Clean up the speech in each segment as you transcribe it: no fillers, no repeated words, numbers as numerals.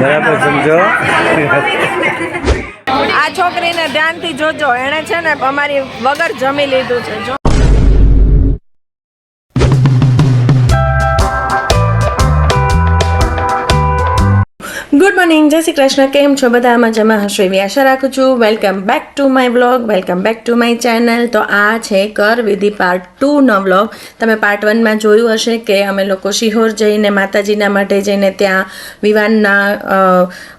બરાબર સમજો. આ છોકરીને ધ્યાનથી જોજો, એણે છે ને અમારી વગર જમી લીધું છે. જો ગુડ મોર્નિંગ, જય શ્રી કૃષ્ણ. કેમ છો બધા? મજામાં હશો એવી આશા રાખું છું. Welcome back to my vlog, welcome back to my channel. તો આ છે કર વિધિ પાર્ટ 2નો વ્લોગ. તમે પાર્ટ 1માં જોયું હશે કે અમે લોકો શિહોર જઈને માતાજીના માટે જઈને ત્યાં વિવાનના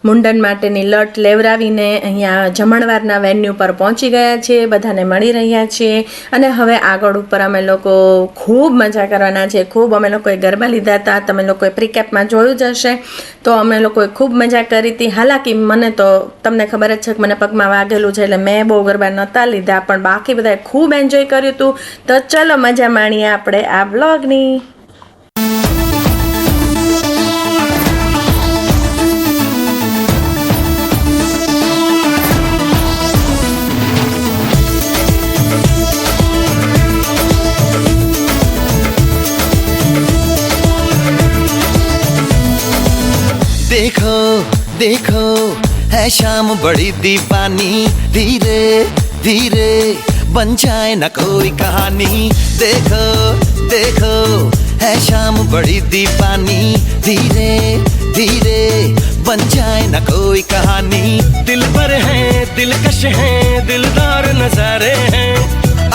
મુંડન માટેની લટ લેવરાવીને અહીંયા જમણવારના વેન્યુ પર પહોંચી ગયા છીએ. બધાને મળી રહ્યા છીએ અને હવે આગળ ઉપર અમે લોકો ખૂબ મજા કરવાના છે. ખૂબ અમે લોકોએ ગરબા લીધા હતા, તમે લોકોએ પ્રીકેપમાં જોયું જ હશે. તો અમે લોકોએ ખૂબ મજા કરી હતી. હાલાકી મને તો તમને ખબર જ છે કે મને પગમાં વાગેલું છે એટલે મેં બહુ ગરબા નહોતા લીધા, પણ બાકી બધાએ ખૂબ એન્જોય કર્યું હતું. તો ચલો મજા માણીએ આપણે આ વ્લોગની. देखो देखो है शाम बड़ी दीवानी, धीरे धीरे बन जाए न कोई कहानी. देखो देखो है शाम बड़ी दीवानी, धीरे धीरे बन जाए न कोई कहानी. दिल पर है दिलकश है दिलदार नजारे हैं,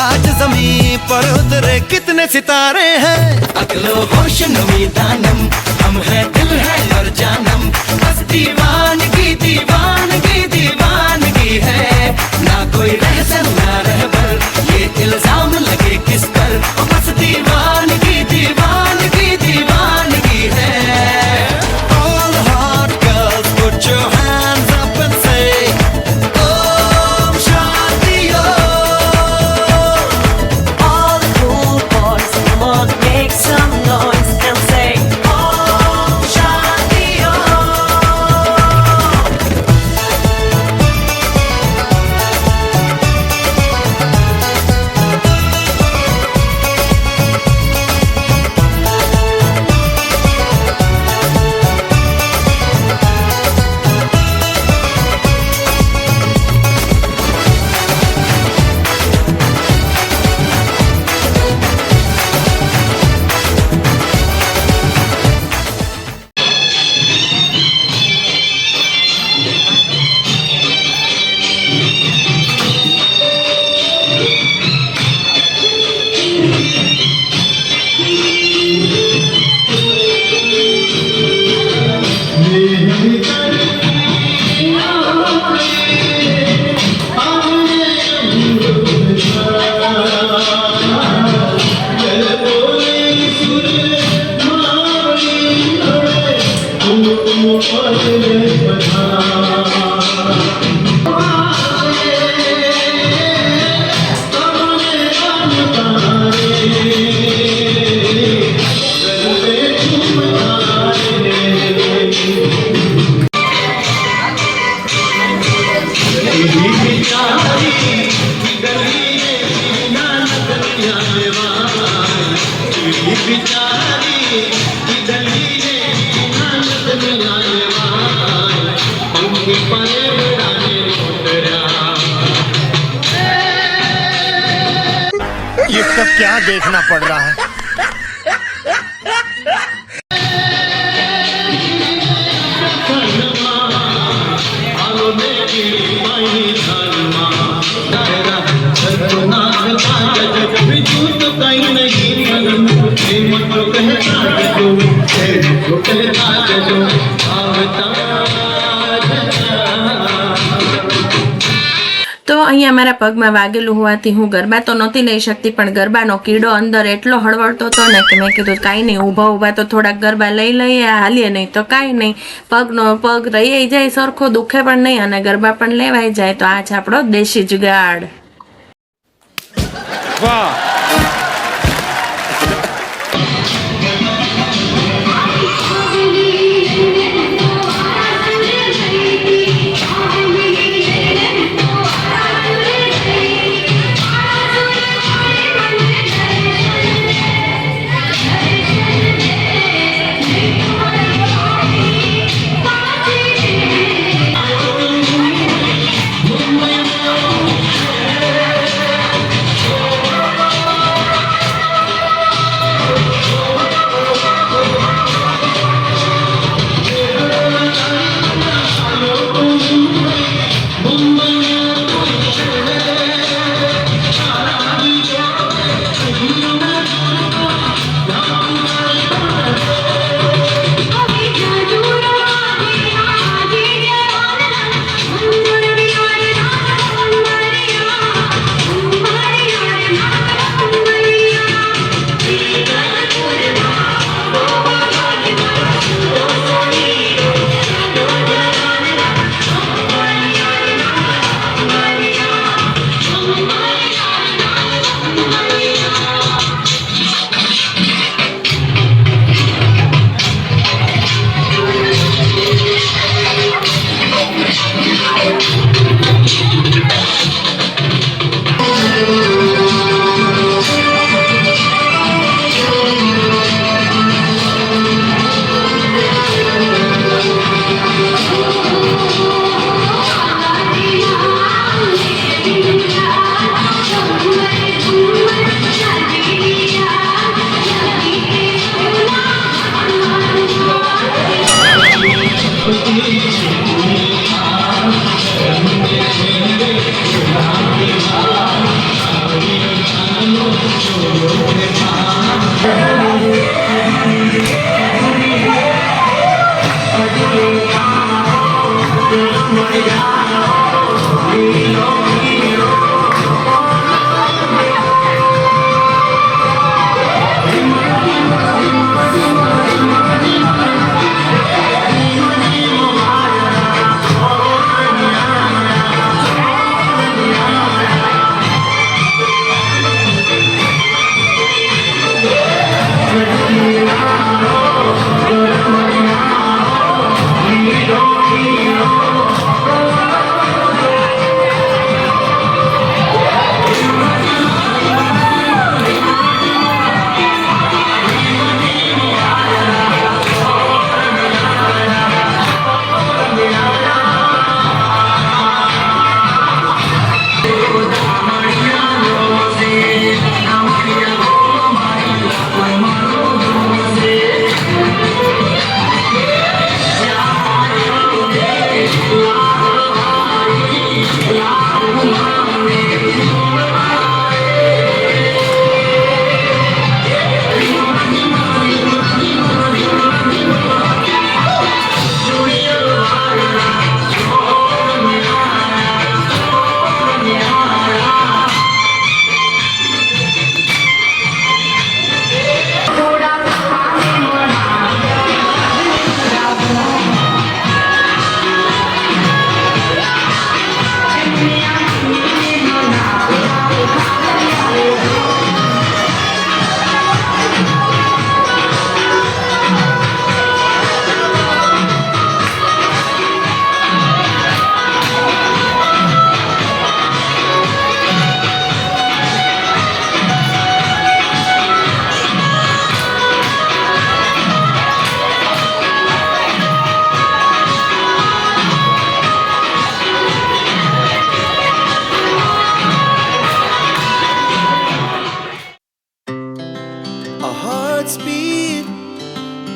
आज जमीन पर उतरे कितने सितारे हैं. अगलो होश नमी दानम, हम है दिल है और जानम, बस दीवानगी दीवानगी दीवानगी है. ना कोई रहसन ना रहबर, ये इल्जाम लगे किस पर, बस दीवानगी दीवानगी दीवानगी है. All hot girls put your hands up and say Om Shanti Om. All the cool boys, come on, make some noise and say Om Shanti Om. ये सब क्या देखना पड़ रहा है. તો અહીંયા મારા પગમાં વાગેલું હોવાથી હું ગરબા તો નહોતી લઈ શકતી, પણ ગરબાનો કીડો અંદર એટલો હળવળતો હતો ને કે મેં કીધું કાંઈ નહીં, ઊભા તો થોડાક ગરબા લઈ લઈએ, હાલીએ નહીં તો કાંઈ નહીં, પગ રહી જાય સરખો, દુખે પણ નહીં અને ગરબા પણ લેવાઈ જાય. તો આ છે આપણો દેશી જુગાડ. વાહ.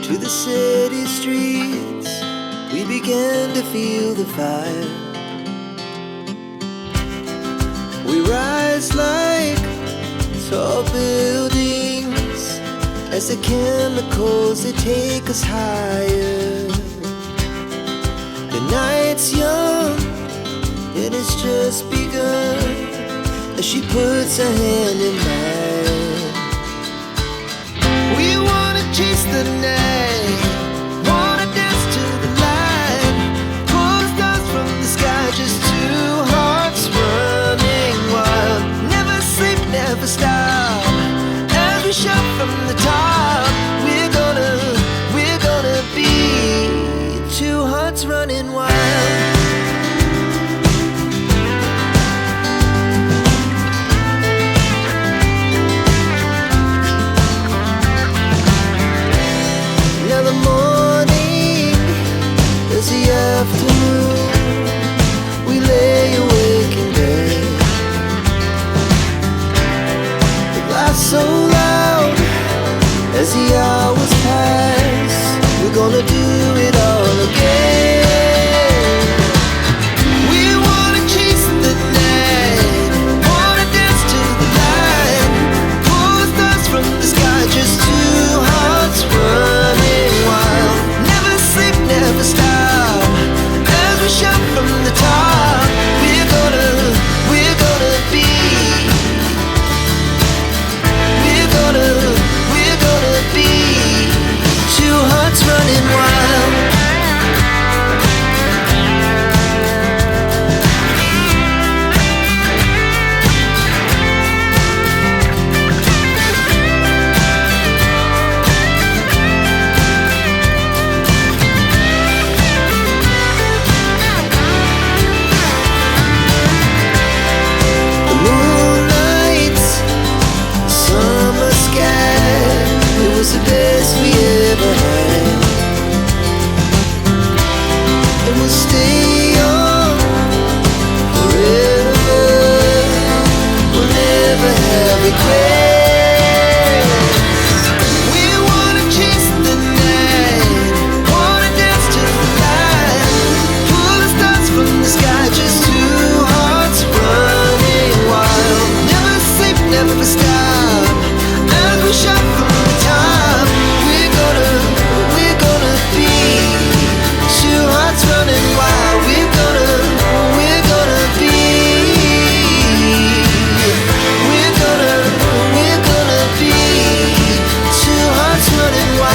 to the city streets, we began to feel the fire. We rise like tall buildings as the chemicals, they take us higher. The night's young, it has just begun. she puts her hand in mine. We wanna chase the night, wanna dance to the light, pull the stars from the sky, just two hearts running wild. Never sleep, never stop, as we shout from the top. We're gonna be two hearts running wild. Now the morning is the afternoon. We lay awake in bed. The laughs so loud as the hours pass. We're gonna do it all again. We wanna chase the night, wanna dance to the light, pull the stars from the sky, just two hearts running wild. Never sleep, never stop, as we shout from the top. We're gonna be. We're gonna be two hearts running wild. The moonlight, summer sky, it was the best we ever had. And we'll stay young forever. We'll never have regrets. We wanna chase the night, wanna dance to the light, pull the stars from the sky, just two hearts running wild. Never sleep, never stop, as we shout from the top. We're gonna be two hearts running wild. We're gonna be. We're gonna be two hearts running wild.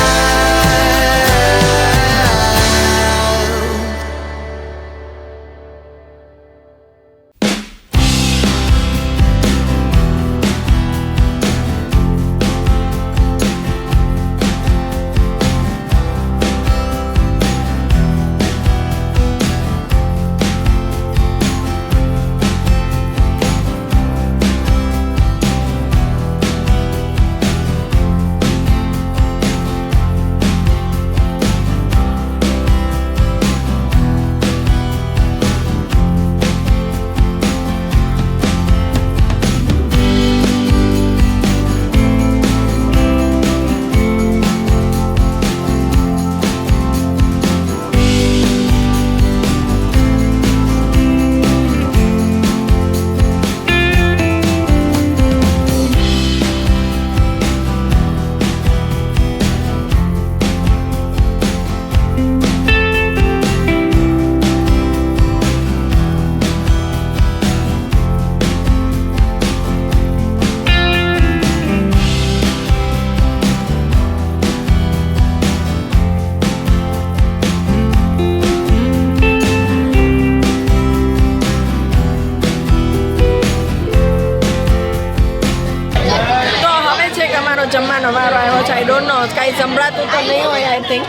તો હવે છે કે અમારો જમવાનો વારો આવ્યો છે. I don't know કાંઈ સંભળાતું તો નહીં હોય આઈ થિંક,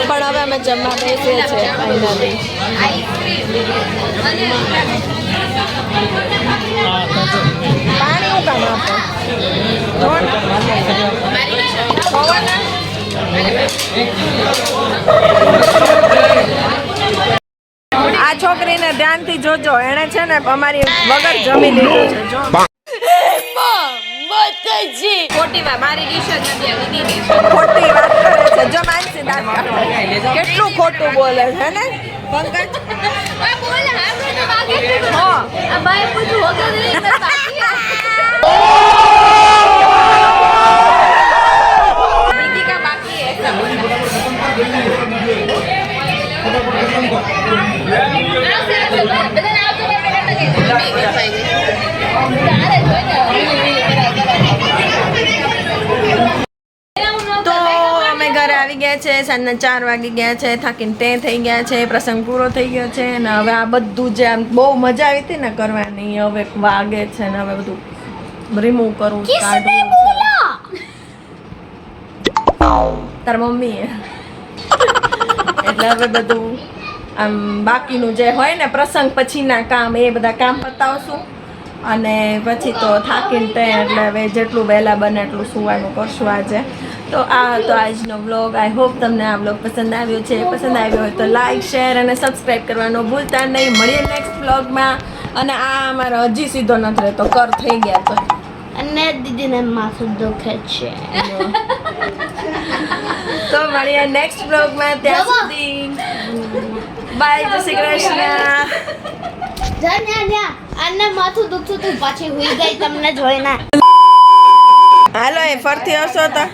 પણ હવે અમે જમવા બેસીએ છીએ ફાઇનલી. પાણી હું કામ આપો આ છોકરીને ધ્યાનથી જોજો, એણે છે ને અમારી વગર જમી લીધું છે. જો ખોટી વાત મારી ડીશ જ નથી આવી દીદી ખોટી વાત કરે છે. જો માનસી દાંત કાઢે. કેટલું ખોટું બોલે છે ને પંકજ. આ બોલ હા તો વાગે હા આ ભાઈ પૂછું હોગા નહીં તો બાકી દીદી કા બાકી है सब બધા આવતો છે સાંજના 4 વાગી ગયા છે, થાકીને તે થઈ ગયા છે, પ્રસંગ પૂરો થઈ ગયો છે ને હવે આ બધું જે આમ બહુ મજા આવી હતી ને કરવાની હવે વાગે છે ને હવે બધું રિમૂવ કરવું કાઢવું તાર મમ્મીએ એટલે હવે બધું આમ બાકીનું જે હોય ને પ્રસંગ પછીના કામ એ બધા કામ પતાવશું અને પછી તો થાકીને તે એટલે હવે જેટલું વહેલા બને એટલું સુવાનું કરશું આજે. તો આ હતો આજનો વ્લોગ. આઈ હોપ તમને આ વ્લોગ પસંદ આવ્યો છે. પસંદ આવ્યો હોય તો લાઈક શેર અને સબસ્ક્રાઈબ કરવાનું ભૂલતા નહીં. મળીએ નેક્સ્ટ વ્લોગમાં. અને આ અમારો હજી સીધો નથી રહેતો, કર થઈ ગયા તો અને દીદીને માથું દુખે છે. તો મળીએ નેક્સ્ટ વ્લોગમાં. ત્યાં સુધી બાય. જય શ્રી કૃષ્ણ. અને માથું દુખતું તું પાછી હુઈ ગઈ તમને જોઈને. હાલો એ ફરતી હશો તો